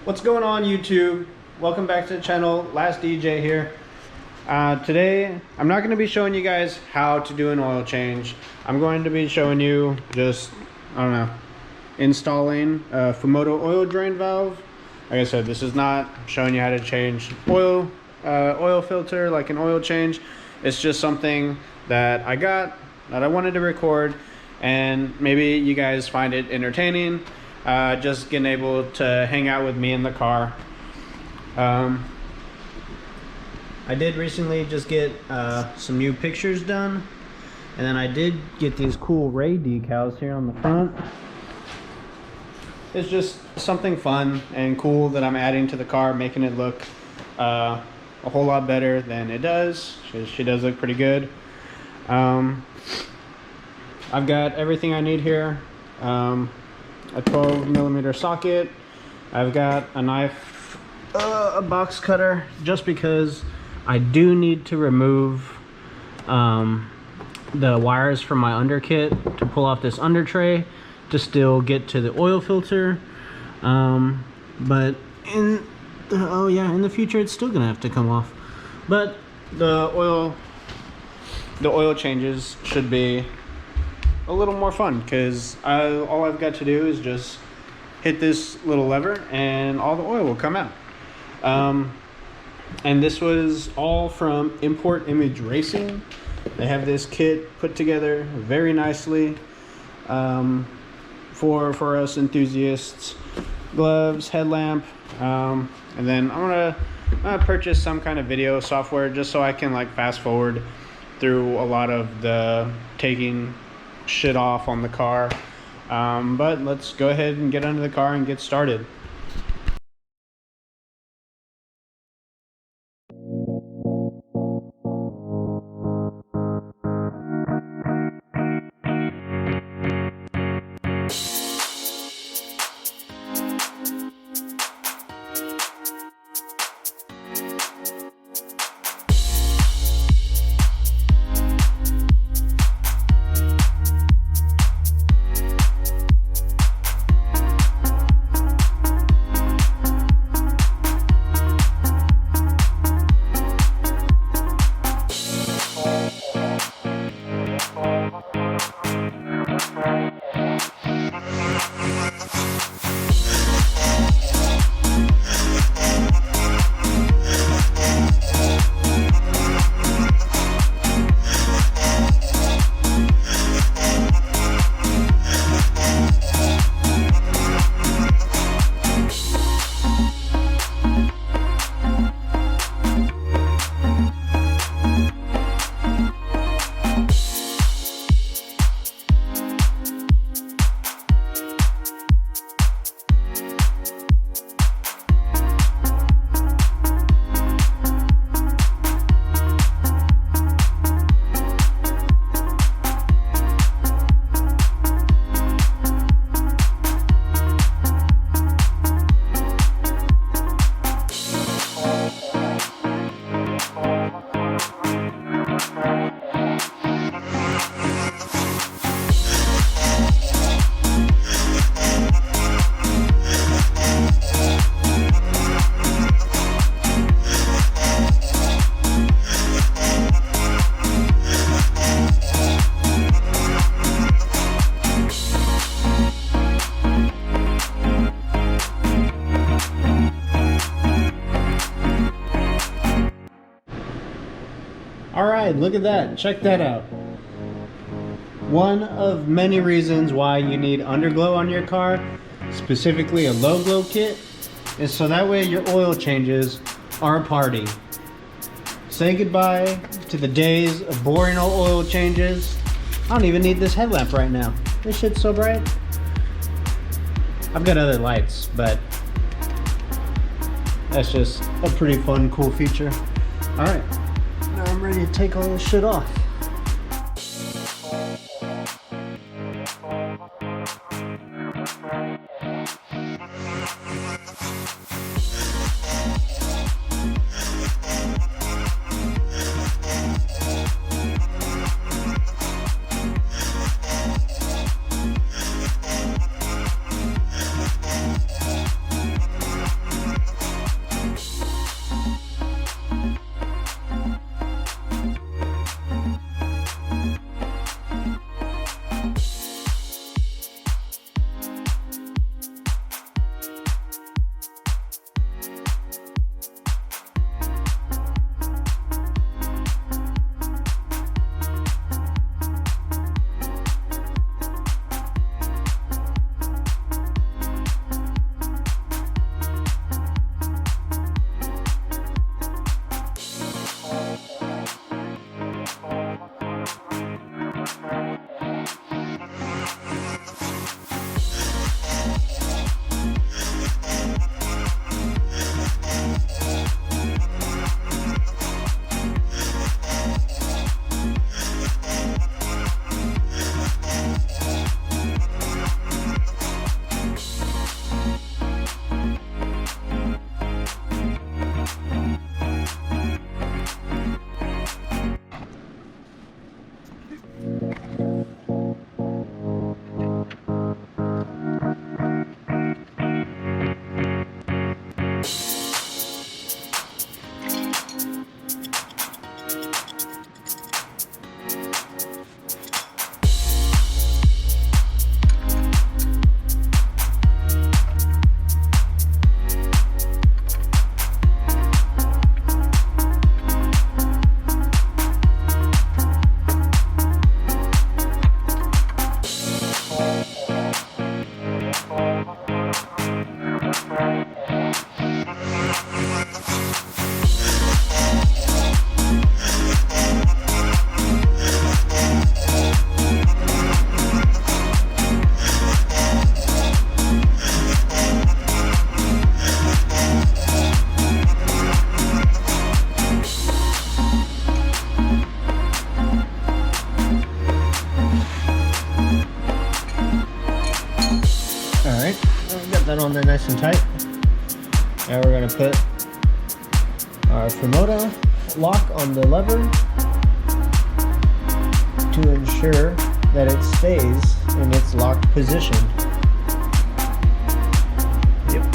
What's going on, YouTube? Welcome back to the channel. Last DJ here. Today I'm not going to be showing you guys how to do an oil change. I'm going to be showing you just, I don't know, installing a Fumoto oil drain valve. Like I said, this is not showing you how to change oil filter like an oil change. It's just something that I got that I wanted to record, and maybe you guys find it entertaining. Just getting able to hang out with me in the car. I did recently just get some new pictures done, and then I did get these cool Ray decals here on the front. It's just something fun and cool that I'm adding to the car, making it look a whole lot better than it does. She does look pretty good. I've got everything I need here. A 12mm socket. I've got a knife, a box cutter, just because I do need to remove the wires from my under kit to pull off this under tray to still get to the oil filter. But in the future it's still gonna have to come off. But the oil changes should be a little more fun, because all I've got to do is just hit this little lever and all the oil will come out. And this was all from Import Image Racing. They have this kit put together very nicely for us enthusiasts. Gloves, headlamp, and then I'm gonna purchase some kind of video software just so I can like fast forward through a lot of the taking shit off on the car. But let's go ahead and get under the car and get started. Alright, look at that. Check that out. One of many reasons why you need underglow on your car, specifically a low glow kit, is so that way your oil changes are a party. Say goodbye to the days of boring oil changes. I don't even need this headlamp right now. This shit's so bright. I've got other lights, but that's just a pretty fun, cool feature. Alright. Now I'm ready to take all this shit off. Got that on there nice and tight. Now we're going to put our Fumoto lock on the lever to ensure that it stays in its locked position. Yep.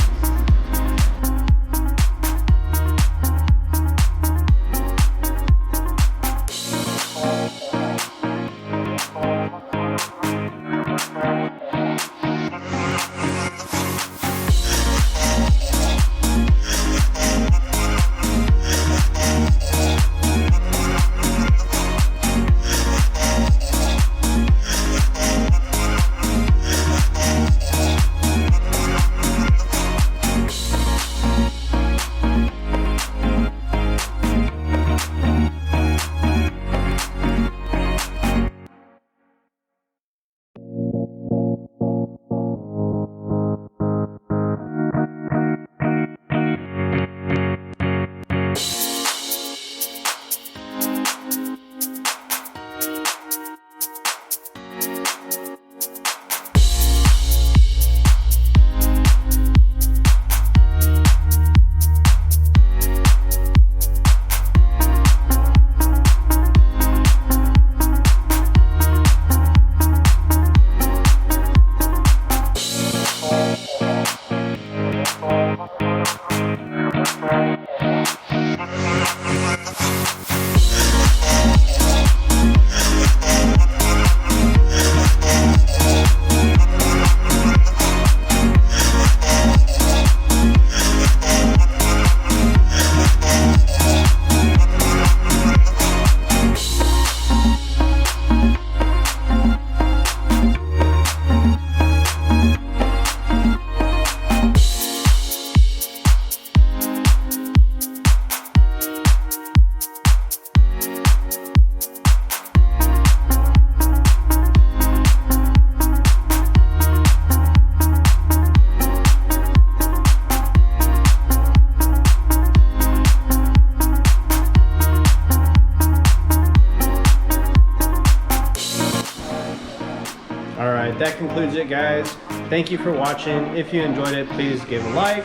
Alright, that concludes it, guys. Thank you for watching. If you enjoyed it, please give a like.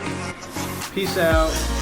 Peace out.